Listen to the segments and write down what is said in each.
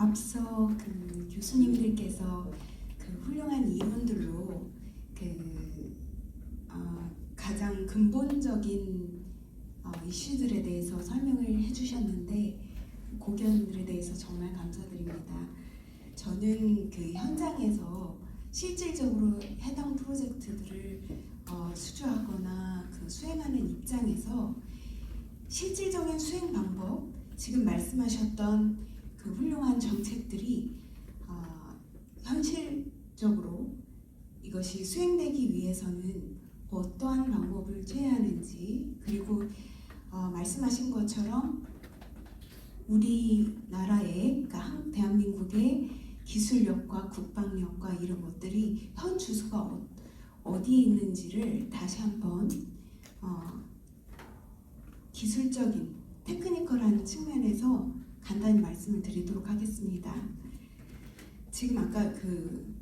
앞서 그 교수님들께서 그 훌륭한 이론들로 가장 근본적인 이슈들에 대해서 설명을 해주셨는데 고견들에 대해서 정말 감사드립니다. 저는 그 현장에서 실질적으로 해당 프로젝트들을 수주하거나 그 수행하는 입장에서 실질적인 수행 방법, 지금 말씀하셨던 그 훌륭한 정책들이 현실적으로 이것이 수행되기 위해서는 어떠한 방법을 취해야 하는지, 그리고 말씀하신 것처럼 우리나라의, 그러니까 대한민국의 기술력과 국방력과 이런 것들이 현 주소가 어디에 있는지를 다시 한번 기술적인 테크니컬한 측면에서 간단히 말씀을 드리도록 하겠습니다. 지금 아까 그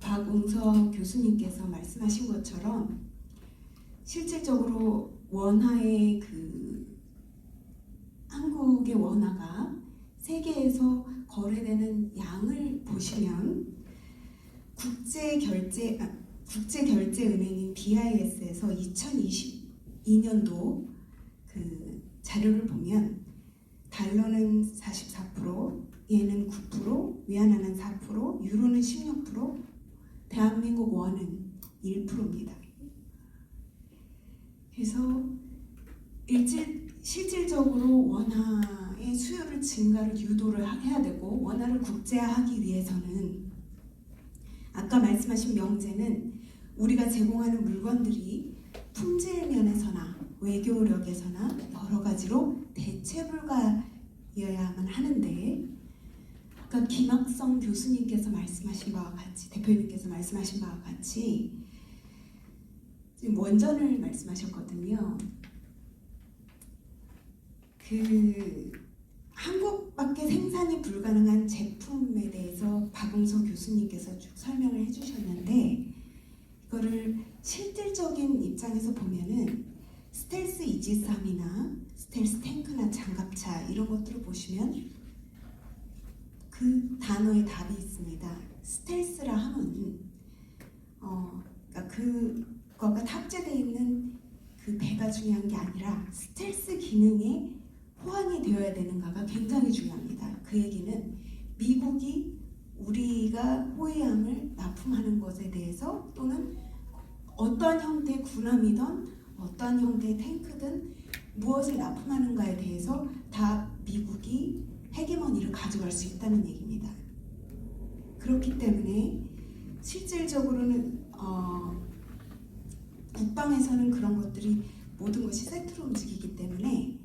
박웅서 교수님께서 말씀하신 것처럼 실질적으로 원화의 그 한국의 원화가 세계에서 거래되는 양을 보시면 국제결제은행인 BIS에서 2022년도 그 자료를 보면 달러는 44%, 예는 9%, 위안화는 4%, 유로는 16%, 대한민국 원은 1%입니다. 그래서 실질적으로 원화의 수요를 증가를 유도를 해야 되고, 원화를 국제화하기 위해서는 아까 말씀하신 명제는 우리가 제공하는 물건들이 품질 면에서나 외교력에서나 여러 가지로 대체 불가여야만 하는데, 아까 김학성 교수님께서 말씀하신 바와 같이, 대표님께서 말씀하신 바와 같이 지금 원전을 말씀하셨거든요. 그 한국밖에 생산이 불가능한 제품에 대해서 박웅서 교수님께서 쭉 설명을 해주셨는데, 이거를 실질적인 입장에서 보면은 스텔스 이지스함이나 스텔스 탱크나 장갑차 이런 것들을 보시면 그 단어에 답이 있습니다. 스텔스라 함은 그러니까 그거가 탑재되어 있는 그 배가 중요한 게 아니라 스텔스 기능에 호환이 되어야 되는가가 굉장히 중요합니다. 그 얘기는 미국이 우리가 호위함을 납품하는 것에 대해서, 또는 어떠한 형태의 군함이든 어떠한 형태의 탱크든 무엇을 납품하는가에 대해서 다 미국이 헤게모니를 가져갈 수 있다는 얘기입니다. 그렇기 때문에 실질적으로는 국방에서는 그런 것들이 모든 것이 세트로 움직이기 때문에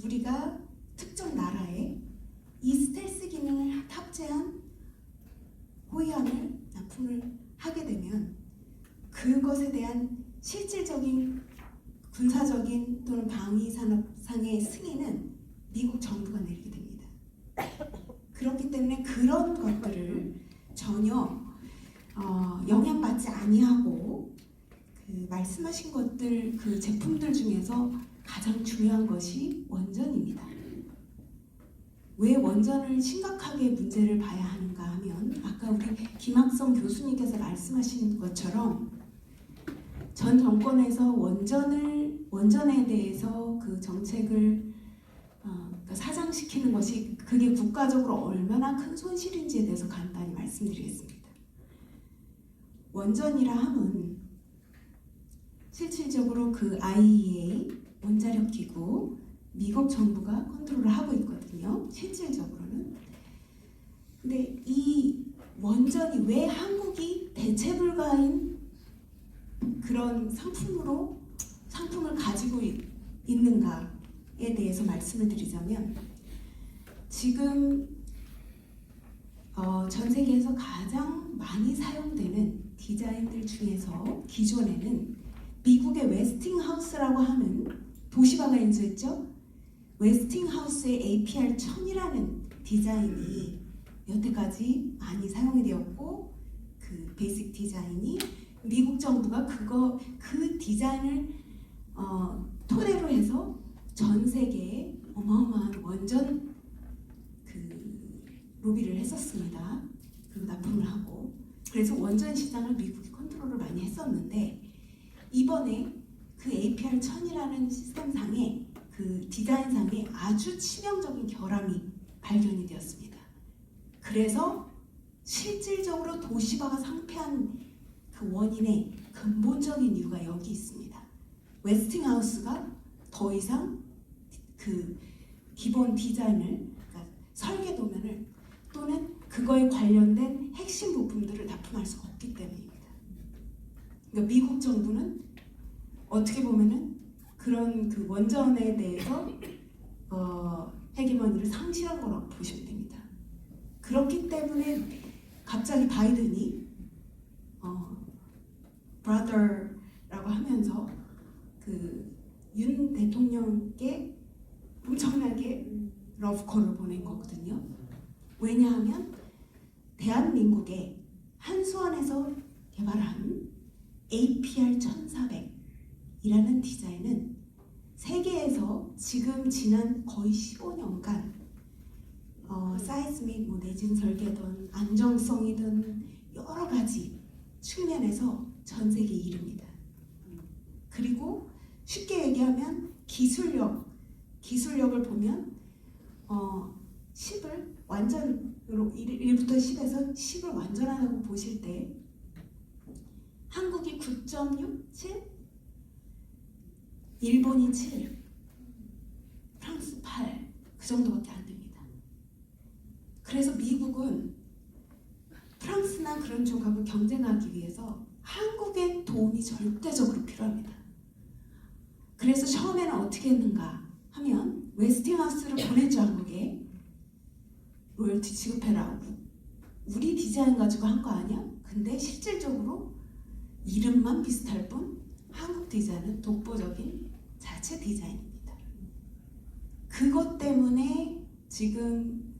우리가 특정 나라에 이 스텔스 기능을 탑재한 호위함을 납품을 하게 되면 그것에 대한 실질적인 군사적인 또는 방위산업상의 승인은 미국 정부가 내리게 됩니다. 그렇기 때문에 그런 것들을 전혀 영향받지 아니하고, 그 말씀하신 것들, 그 제품들 중에서 가장 중요한 것이 원전입니다. 왜 원전을 심각하게 문제를 봐야 하는가 하면, 아까 우리 김학성 교수님께서 말씀하신 것처럼 전 정권에서 원전에 대해서 그 정책을 사장시키는 것이, 그게 국가적으로 얼마나 큰 손실인지에 대해서 간단히 말씀드리겠습니다. 원전이라 함은 실질적으로 그 IEA 원자력 기구, 미국 정부가 컨트롤을 하고 있거든요. 실질적으로는. 근데 이 원전이 왜 한국이 대체 불가인 그런 상품을 가지고 있는가에 대해서 말씀을 드리자면, 지금 전 세계에서 가장 많이 사용되는 디자인들 중에서 기존에는 미국의 웨스팅하우스라고 하는 도시바가 인수했죠. 웨스팅하우스의 APR 1000이라는 디자인이 여태까지 많이 사용이 되었고, 그 베이직 디자인이 미국 정부가 그 디자인을 토대로 해서 전 세계에 어마어마한 원전 그 로비를 했었습니다. 그리고 납품을 하고 그래서 원전 시장을 미국이 컨트롤을 많이 했었는데 이번에 그 APR 1000이라는 시스템상에 그 디자인상에 아주 치명적인 결함이 발견이 되었습니다. 그래서 실질적으로 도시바가 상폐한 그 원인의 근본적인 이유가 여기 있습니다. 웨스팅하우스가 더 이상 그 기본 디자인을 그러니까 설계 도면을 또는 그거에 관련된 핵심 부품들을 납품할 수가 없기 때문입니다. 그러니까 미국 정부는 어떻게 보면은 그런 그 원전에 대해서 헤게모니를 상실한 거라고 보시면 됩니다. 그렇기 때문에 갑자기 바이든이 brother라고 하면서 그 윤 대통령께 엄청나게 러브콜을 보낸 거거든요. 왜냐하면 대한민국의 한수원에서 개발한 APR 1400이라는 디자인은 세계에서 지금 지난 거의 15년간 사이즈믹 내진 설계든 안정성이든 여러 가지 측면에서 전 세계 1위입니다. 그리고 쉽게 얘기하면 기술력을 보면 10을 완전으로 1부터 10에서 10을 완전하다고 보실 때 한국이 9.67, 일본이 7, 프랑스 8, 그 정도밖에 안 됩니다. 그래서 미국은 프랑스나 그런 쪽하고 경쟁하기 위해서 한국의 도움이 절대적으로 필요합니다. 그래서 처음에는 어떻게 했는가 하면 웨스팅하우스를 보냈죠. 한국에 로열티 지급해라. 우리 디자인 가지고 한 거 아니야? 근데 실질적으로 이름만 비슷할 뿐 한국 디자인은 독보적인 자체 디자인입니다. 그것 때문에 지금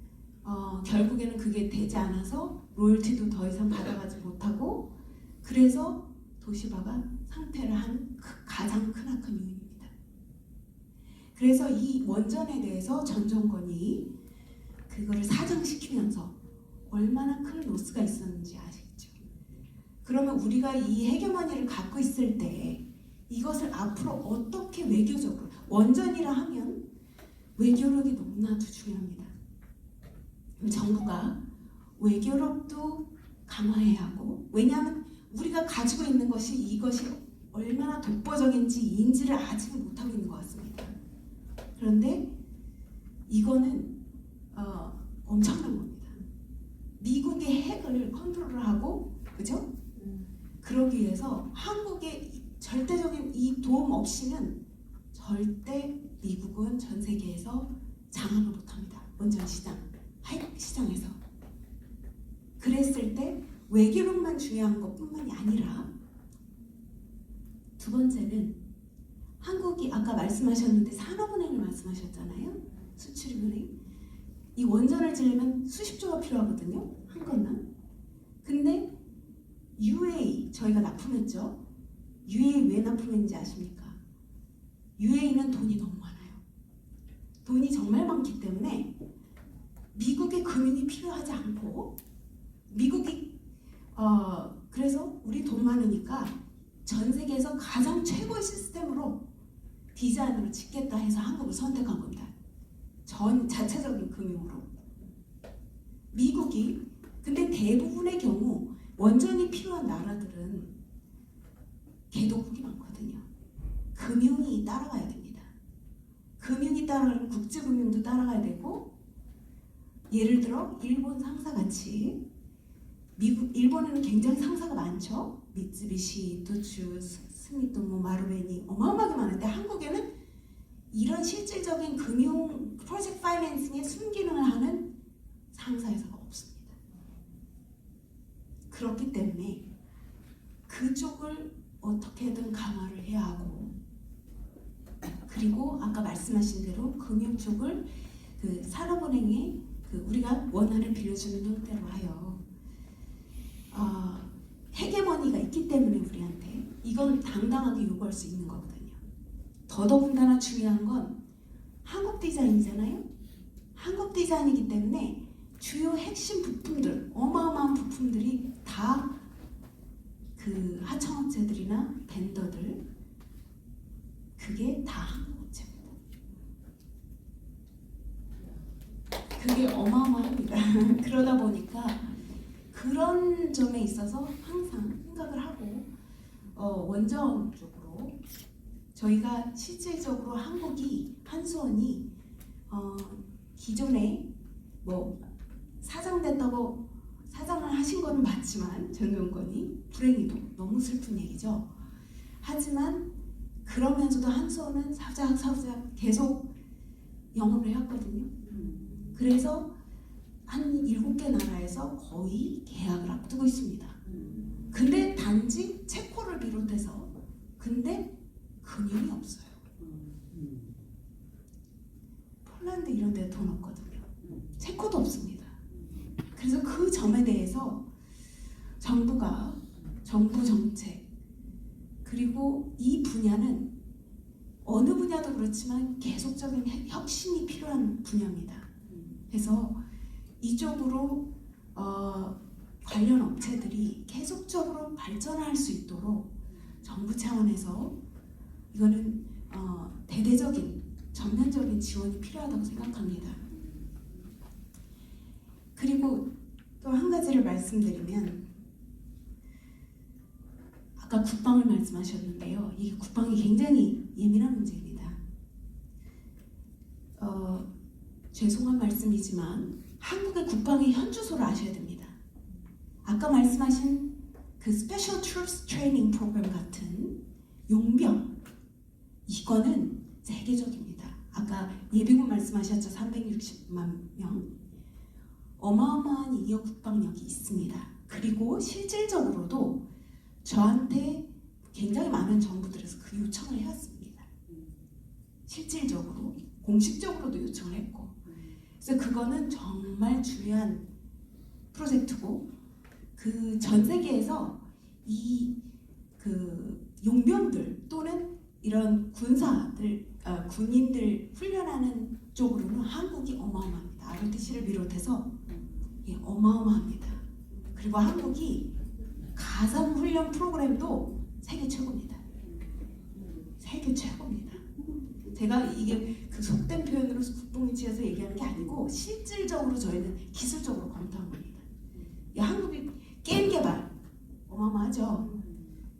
결국에는 그게 되지 않아서 로열티도 더 이상 받아가지 못하고 그래서 도시바가 상폐를 한 가장 크나큰 요인입니다. 그래서 이 원전에 대해서 전 정권이 그거를 사정시키면서 얼마나 큰 로스가 있었는지 아시겠죠? 그러면 우리가 이 헤게모니를 갖고 있을 때 이것을 앞으로 어떻게 외교적으로 원전이라 하면 외교력이 너무나도 중요합니다. 정부가 외교력도 강화해야 하고 왜냐하면 우리가 가지고 있는 것이 이것이 얼마나 독보적인지 인지를 아직은 못하고 있는 것 같습니다. 그런데 이거는 엄청난 겁니다. 미국의 핵을 컨트롤을 하고 그죠? 그러기 위해서 한국의 절대적인 이 도움 없이는 절대 미국은 전 세계에서 장악을 못합니다. 원전 시장, 핵 시장에서. 그랬을 때 외교력만 중요한 것뿐만이 아니라 두 번째는 한국이 아까 말씀하셨는데 산업은행을 말씀하셨잖아요. 수출은행. 이 원전을 지으려면 수십조가 필요하거든요. 한 건당. 근데 UAE 저희가 납품했죠. UAE 왜 납품했는지 아십니까? UAE는 돈이 너무 많아요. 돈이 정말 많기 때문에 미국의 금융이 필요하지 않고 미국이 그래서 우리 돈 많으니까 전 세계에서 가장 최고의 시스템으로 디자인으로 짓겠다 해서 한국을 선택한 겁니다. 전 자체적인 금융으로. 미국이 근데 대부분의 경우 원전이 필요한 나라들은 개도국이 많거든요. 금융이 따라가야 됩니다. 금융이 따라가면 국제금융도 따라가야 되고 예를 들어 일본 상사같이 일본에는 굉장히 상사가 많죠. 미쓰비시, 도츠, 스미토모, 마루베니 어마어마하게 많은데 한국에는 이런 실질적인 금융 프로젝트 파이낸싱의 순기능을 하는 상사회사가 없습니다. 그렇기 때문에 그쪽을 어떻게든 강화를 해야 하고 그리고 아까 말씀하신 대로 금융 쪽을 그 산업은행에 그 우리가 원화를 빌려주는 형태로 하여 헤게모니가 있기 때문에 우리한테 이건 당당하게 요구할 수 있는 거거든요. 더더군다나 중요한 건 한국 디자인이잖아요. 한국 디자인이기 때문에 주요 핵심 부품들, 어마어마한 부품들이 다 그 하청업체들이나 벤더들, 그게 다 한국 업체입니다. 그게 어마어마합니다. 그러다 보니까 그런 점에 있어서 항상 생각을 하고 원전 쪽으로 저희가 실질적으로 한수원이 기존에 뭐 사장됐다고 사장을 하신 건 맞지만 전용권이 불행히도 너무 슬픈 얘기죠. 하지만 그러면서도 한수원은 사부작 계속 영업을 해왔거든요. 그래서 한 7개 나라에서 거의 계약을 앞두고 있습니다. 근데 단지 체코를 비롯해서 근데 금융이 없어요. 폴란드 이런 데 돈 없거든요. 체코도 없습니다. 그래서 그 점에 대해서 정부 정책 그리고 이 분야는 어느 분야도 그렇지만 계속적인 혁신이 필요한 분야입니다. 그래서 이쪽으로 관련 업체들이 계속적으로 발전할 수 있도록 정부 차원에서 이거는 대대적인 전면적인 지원이 필요하다고 생각합니다. 그리고 또 한 가지를 말씀드리면 아까 국방을 말씀하셨는데요. 이 국방이 굉장히 예민한 문제입니다. 죄송한 말씀이지만 한국의 국방의 현주소를 아셔야 됩니다. 아까 말씀하신 그 스페셜 트루스 트레이닝 프로그램 같은 용병, 이거는 세계적입니다. 아까 예비군 말씀하셨죠. 360만 명. 어마어마한 이어 국방력이 있습니다. 그리고 실질적으로도 저한테 굉장히 많은 정부들에서 그 요청을 해왔습니다. 실질적으로 공식적으로도 요청을 했고, 그래서 그거는 정말 중요한 프로젝트고, 그 전 세계에서 이 그 용병들 또는 이런 군인들 훈련하는 쪽으로는 한국이 어마어마합니다. ROTC를 비롯해서 어마어마합니다. 그리고 한국이 가상 훈련 프로그램도 세계 최고입니다. 세계 최고입니다. 제가 이게 그 속된 표현으로 국뽕위치에서 얘기하는 게 아니고 실질적으로 저희는 기술적으로 검토한 겁니다. 한국이 게임 개발 어마어마하죠.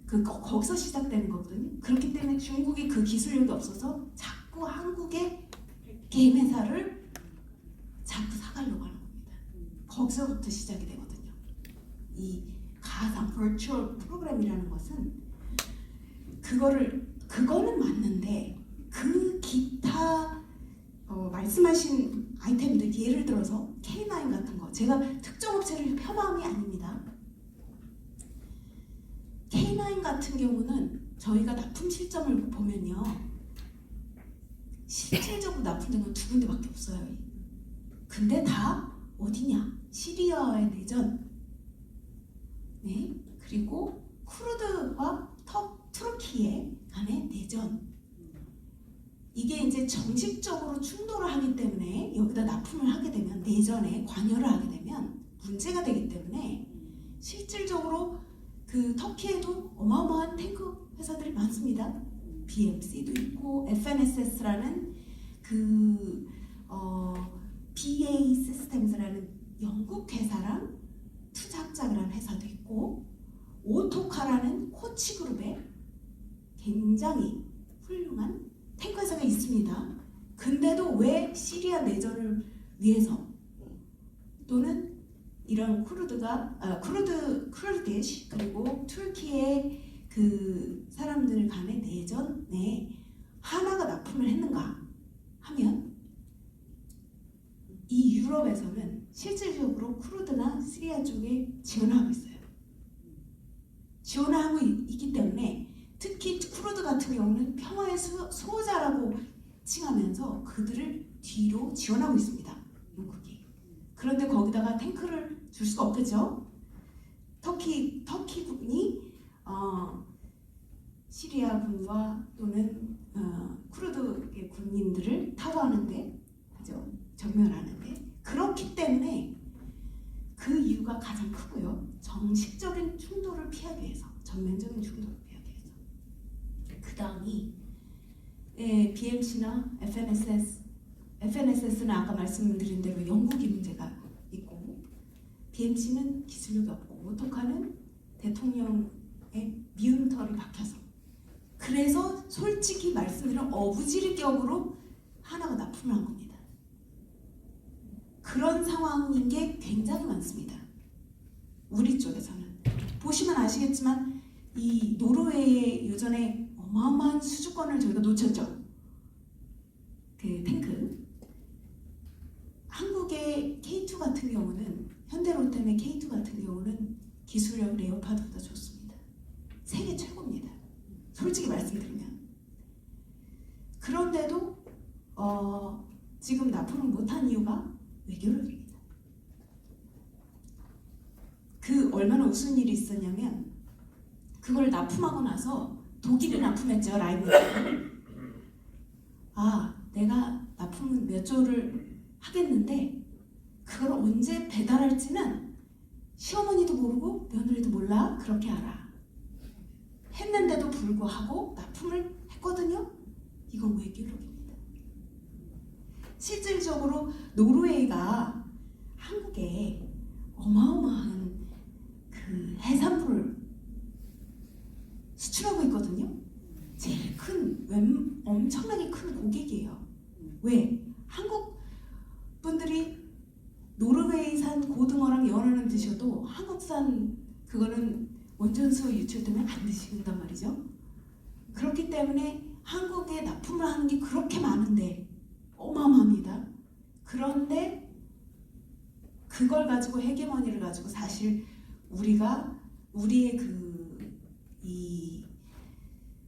거기서 시작되는 거거든요. 그렇기 때문에 중국이 그 기술력이 없어서 자꾸 한국의 게임 회사를 자꾸 사가려고 하는 겁니다. 거기서부터 시작이 되거든요. 이 가상 virtual 프로그램이라는 것은 그거는 맞는데 그 기타 말씀하신 아이템들 예를 들어서 K9 같은 거, 제가 특정 업체를 폄하함이 아닙니다. K9 같은 경우는 저희가 납품 실점을 보면요, 실질적으로 납품된 건 2군데밖에 없어요. 근데 다 어디냐? 시리아와의 내전, 네, 그리고 쿠르드와 투르키의 간의 내전. 이게 이제 정식적으로 충돌을 하기 때문에 여기다 납품을 하게 되면, 내전에 관여를 하게 되면 문제가 되기 때문에 실질적으로 그 터키에도 어마어마한 탱크 회사들이 많습니다. BMC도 있고 FNSS라는 그 BA 시스템즈라는 영국 회사랑 투자학자를 한 회사도 있고, 오토카라는 코치그룹의 굉장히 훌륭한 탱크 회사가 있습니다. 근데도 왜 시리아 내전을 위해서 또는 이런 쿠르디시 그리고 투르키의 그 사람들 간의 내전에 하나가 납품을 했는가 하면, 이 유럽에서는 실질적으로 쿠르드나 시리아 쪽에 지원하고 있어요. 지원하고 있기 때문에 특히 쿠르드 같은 경우는 평화의 수호자라고 칭하면서 그들을 뒤로 지원하고 있습니다. 영국이. 그런데 거기다가 탱크를 줄 수가 없겠죠. 터키군이 시리아군과 또는 쿠르드의 군인들을 타도하는데, 그죠? 전멸하는데, 그렇기 때문에 그 이유가 가장 크고요. 정식적인 충돌을 피하기 위해서, 전면적인 충돌을 피하기 위해서. 그 다음이 BMC나 FNSS는 아까 말씀드린 대로 영국이 문제가 있고, BMC는 기술력이 없고, 오토카는 대통령의 미운 털이 박혀서, 그래서 솔직히 말씀드리면 어부지리격으로 하나가 납품을 한 겁니다. 그런 상황인 게 굉장히 많습니다. 우리 쪽에서는 보시면 아시겠지만 이 노르웨이의 요전에 어마어마한 수주권을 저희가 놓쳤죠. 그 탱크. 한국의 K2 같은 경우는, 현대로템의 K2 같은 경우는 기술력 레오파드보다 좋습니다. 세계 최고입니다. 솔직히 말씀드리면. 그런데도 지금 납품을 못한 이유가 외교력입니다. 그 얼마나 우스운 일이 있었냐면, 그걸 납품하고 나서 독일이 납품했죠, 라이브. 내가 납품은 몇 조를 하겠는데 그걸 언제 배달할지는 시어머니도 모르고 며느리도 몰라. 그렇게 알아. 했는데도 불구하고 납품을 했거든요. 이건 외교력입니다. 실질적으로 노르웨이가 한국에 어마어마한 그 해산물을 수출하고 있거든요. 제일 큰, 엄청나게 큰 고객이에요. 왜? 한국 분들이 노르웨이산 고등어랑 연어는 드셔도 한국산 그거는 원전수 유출 때문에 안 드신단 말이죠. 그렇기 때문에 한국에 납품을 하는 게 그렇게 많은데 어마어마합니다. 그런데 그걸 가지고 헤게머니를 가지고 사실 우리의 이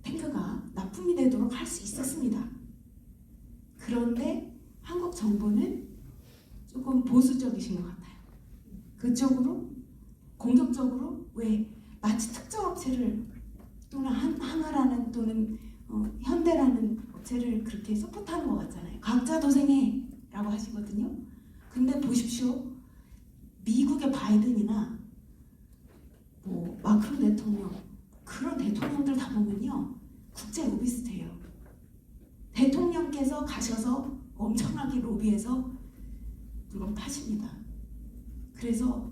탱크가 납품이 되도록 할 수 있었습니다. 그런데 한국 정부는 조금 보수적이신 것 같아요. 그쪽으로 공격적으로, 왜 마치 특정 업체를 또는 항아라는 또는 현대라는 업체를 그렇게 서포트하는 것 같잖아요. 각자 도생해 라고 하시거든요. 근데 보십시오. 미국의 바이든이나 마크롱 대통령, 그런 대통령들 다 보면요, 국제 로비스트예요. 대통령께서 가셔서 엄청나게 로비해서 물건 파십니다. 그래서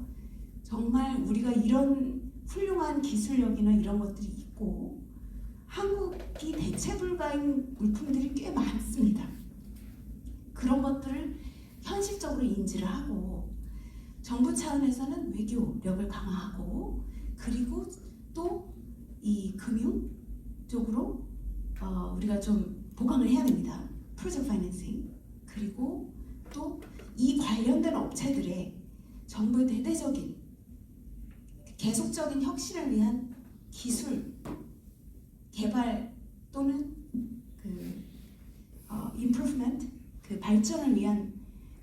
정말 우리가 이런 훌륭한 기술력이나 이런 것들이 있고 한국이 대체 불가인 물품들이 꽤 많습니다. 그런 것들을 현실적으로 인지를 하고 정부 차원에서는 외교력을 강화하고, 그리고 또 이 금융 쪽으로 우리가 좀 보강을 해야 됩니다. 프로젝트 파이낸싱. 그리고 또 이 관련된 업체들의 정부의 대대적인 계속적인 혁신을 위한 기술 개발 또는 improvement, 발전을 위한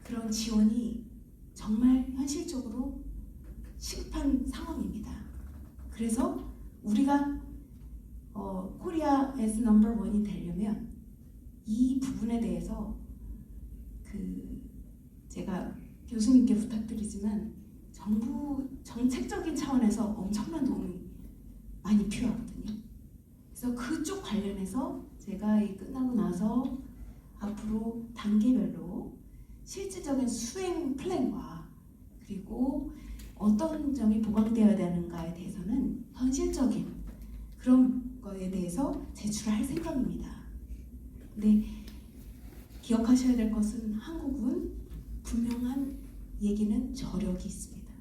그런 지원이 정말 현실적으로 시급한 상황입니다. 그래서 우리가 코리아 as number one이 되려면 이 부분에 대해서 제가 교수님께 부탁드리지만 정부 정책적인 차원에서 엄청난 도움이 많이 필요하거든요. 그래서 그쪽 관련해서 제가 이 끝나고 나서 앞으로 단계별로 실질적인 수행 플랜과 그리고 어떤 점이 보강되어야 되는가에 대해서는 현실적인 그런 거에 대해서 제출을 할 생각입니다. 근데 기억하셔야 될 것은 한국은 분명한 얘기는 저력이 있습니다.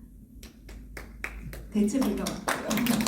대체 불가 맞고요.